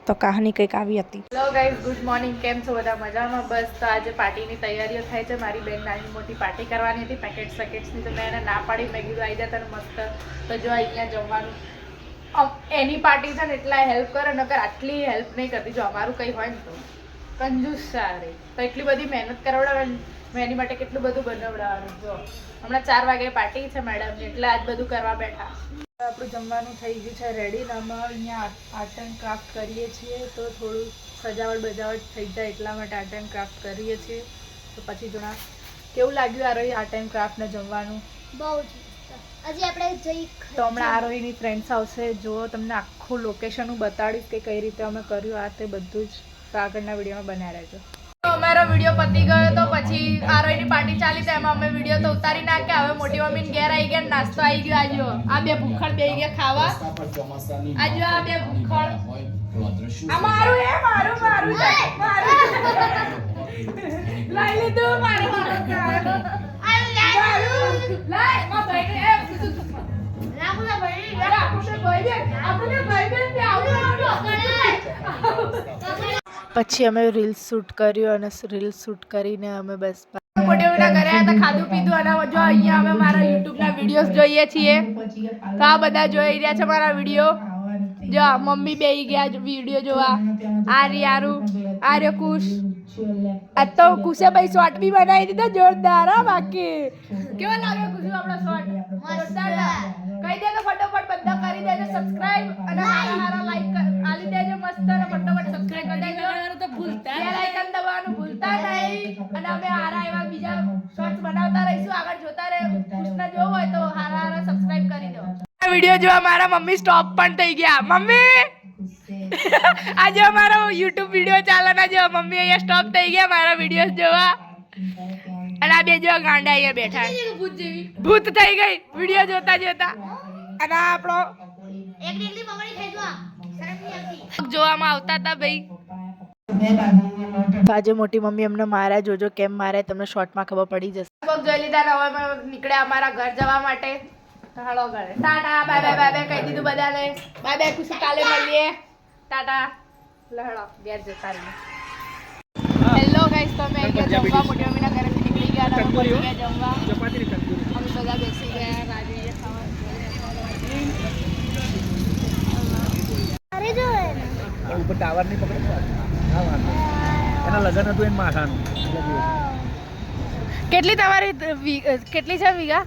તો કહાની કંઈક આવી હતી. Hello guys, good morning. કેમ છો બધા? મજામાં? બસ. તો આજે પાર્ટીની તૈયારીઓ થાય છે. મારી બેન નાની મોટી પાર્ટી કરવાની હતી, પેકેટ્સની. તો મેં એને ના પાડી. મેં કીધું આવી જા તને મસ્ત. તો જો અહીંયા જમવાનું એની પાર્ટી છે ને એટલા હેલ્પ કરે, નકર આટલી હેલ્પ નહીં કરતી. જો અમારું કંઈ હોય ને તો કંજૂસ સારી તો એટલી બધી મહેનત કરાવડાવે. મેં એની માટે કેટલું બધું બનાવડાવવાનું. જો હમણાં 4 વાગે પાર્ટી છે મેડમની, એટલે આજ બધું કરવા બેઠા. આપણું જમવાનું થઈ ગયું છે રેડી. અમે અહીંયા આર્ટ એન્ડ ક્રાફ્ટ કરીએ છીએ, તો થોડું સજાવટ બજાવટ થઈ જાય એટલા માટે આર્ટ એન્ડ ક્રાફ્ટ કરીએ છીએ. તો પછી જણા કેવું લાગ્યું આરોહી આર્ટ એન્ડ ક્રાફ્ટને જમવાનું? બહુ જ હજી આપણે જઈ તો હમણાં આરોહીની ફ્રેન્ડ્સ આવશે. જો તમને આખું લોકેશન હું બતાડીશ કે કઈ રીતે અમે કર્યું આ તે બધું જ. તો આગળના વિડીયોમાં બનાવી રહેજો. અમારો વિડીયો પતી ગયો તો પછી આરોહીની પાર્ટી ચાલી તો એમાં અમે વિડીયો તો ઉતારી નાખ્યા. હવે મોટી મમ્મીને ઘેર આવી ગયા, નાસ્તો આવી ગયો. આજો આ બે ભૂખડ બે ગયા ખાવા. આજો આ બે ભૂખડ. આ મારું હે, મારું મારું મારું લઈ લીધું. મારું મારું લાય મા ભાઈને એ રાખુલા ભાઈ રાખુલા ભાઈ આપણે ભાઈ બેન બે આવું પછી અમે રીલ્સ શૂટ કર્યું અને રીલ્સ શૂટ કરીને અમે બસ મોટેઓના ઘરે આવ્યા હતા, ખાધું પીધું. અને જો અહીંયા અમે મારા યુટ્યુબના વિડીયોઝ જોઈએ છીએ. તો આ બધા જોઈ રહ્યા છે મારા વિડીયો. જો મમ્મી બેહી ગયા વિડીયો જોવા. આર્યારું આર્ય કુશ આ તો કુશે ભાઈ શોર્ટ બી બનાવી દીધો જોરદાર. હા બાકી કેવો લાગ્યો કુશુ આપણો શોર્ટ? જોરદાર. કહી દેજો ફટાફટ બધા કરી દેજો સબસ્ક્રાઇબ અને હારા લાઈક આલી દેજો મસ્ત. અને ફટાફટ સબસ્ક્રાઇબ કરી દેજો. તો ભૂલતા બેલ આઇકન દબાવવાનું ભૂલતા નહીં. અને અમે હારા એવા બીજા શોર્ટ્સ બનાવતા રહીશું. આગળ જોતા રહે. કુશને જોવો હોય તો હારા હારા સબસ્ક્રાઇબ કરી દો. આ વિડીયો જોવા મારા મમ્મી સ્ટોપ પણ થઈ ગયા. મમ્મી આજે અમારો YouTube વિડીયો ચાલે ને જો મમ્મી અહીંયા સ્ટોપ થઈ ગયા મારા વિડીયોઝ જોવા. અને આ બે જો ગાંડા અહીંયા બેઠા ભૂત થઈ ગઈ વિડીયો જોતા જોતા. અને આપણો એક ડીગલી પકડી થઈ ગયો શરમ નહીં આવતી જોવામાં આવતા હતા ભાઈ. આજે મોટી મમ્મી અમને મારા જોજો કેમ મારે તમને શોર્ટમાં ખબર પડી જશે. પગ જોઈ લીધા ને હવે નીકળ્યા અમારા ઘર જવા માટે. હાલો ઘરે ટાટા બાય બાય બાય કહી દીધું બધાને. બાય બાય ખુશી કાલે મળીએ. ટાટા લહડો ઘેર જતા રહીએ. હેલો ગાઈસ, તો અમે જમવા મોટી મમ્મીના ઘરેથી નીકળી ગયા અને પહોંચી ગયા જમવા. અમે બધા બેસી ગયા રાજવીએ ખાવા. અરે જો ઉપર ટાવર નહીં પકડે એના લગન હતું એમ માથાનું. કેટલી તમારી કેટલી છે વીઘા?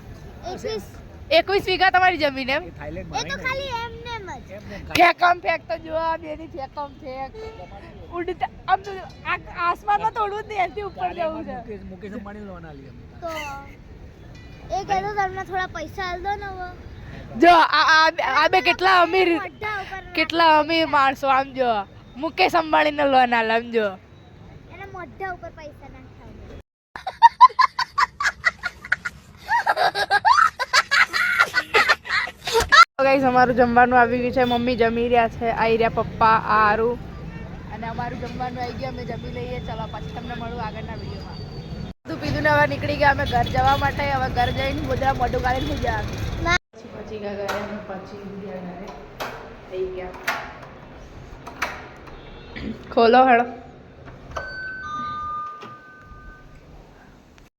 21 વીઘા તમારી જમીન એમ? એ તો ખાલી એમને જ ફેકમ ફેક તો જો આ બેની ફેકમ ફેક ઉડતા આમ તો આસમાનમાં તો ઉડવું જ નહીં, એનથી ઉપર જવું છે. મુકેશ અંબાણી લોન આલી તો એ કહેતો તમને થોડા પૈસા આલ દો ને હવે. જો આ બે કેટલા અમીર માણસો. આમ જો મુકેશ અંબાણીને લોન આલે. આમ જો એના મોઢા ઉપર પૈસા નાખાવ. ગાઈસ, અમારું જમવાનું આવી ગયું છે. મમ્મી જમી રહ્યા છે, આવી રહ્યા પપ્પા આરું. અને અમારું જમવાનું આવી ગયું. અમે જમી લઈએ. ચલો પછી તમને મળું આગળના વિડીયોમાં. બધું પીધું ને હવે નીકળી ગયા અમે ઘર જવા માટે. હવે ઘર જઈને બધા મોઢું કાઢીને થઈ જવાનું. પછી ગયા ઘરે અમે પહોંચી ગયા ઘરે થઈ ગયા. ખોલો હેડો.